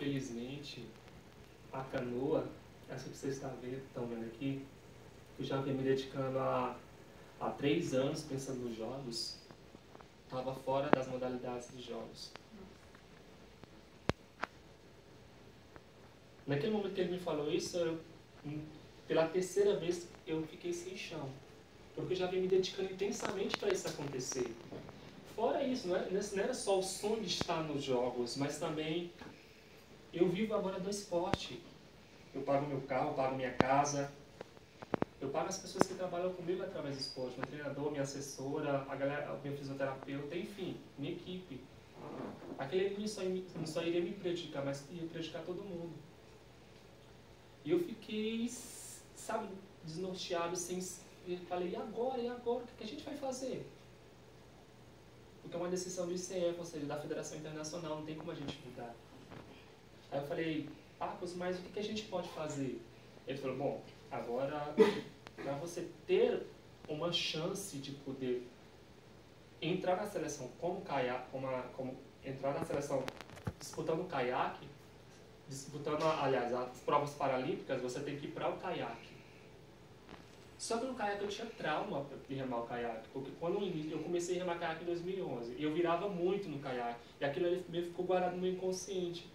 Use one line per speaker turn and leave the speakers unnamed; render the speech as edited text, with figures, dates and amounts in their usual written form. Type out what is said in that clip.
infelizmente, a canoa, essa que vocês estão vendo aqui, que eu já venho me dedicando há 3 anos pensando nos jogos, estava fora das modalidades dos jogos. Naquele momento que ele me falou isso, pela terceira vez eu fiquei sem chão. Porque eu já venho me dedicando intensamente para isso acontecer. Fora isso, não era só o sonho de estar nos jogos, mas também eu vivo agora do esporte. Eu pago meu carro, eu pago minha casa, eu pago as pessoas que trabalham comigo através do esporte, meu treinador, minha assessora, a galera, meu fisioterapeuta, enfim, minha equipe. Aquele não só iria me prejudicar, mas ia prejudicar todo mundo. E eu fiquei, sabe, desnorteado, eu falei, e agora? O que a gente vai fazer? Porque é uma decisão do ICF, ou seja, da Federação Internacional, não tem como a gente mudar. Aí eu falei, Marcos, mas o que a gente pode fazer? Ele falou, bom, agora, para você ter uma chance de poder entrar na seleção entrar na seleção disputando caiaque, aliás, as provas paralímpicas, você tem que ir para o caiaque. Só que no caiaque eu tinha trauma de remar o caiaque, porque quando eu comecei a remar caiaque em 2011, e eu virava muito no caiaque, e aquilo ali meio ficou guardado no meu inconsciente.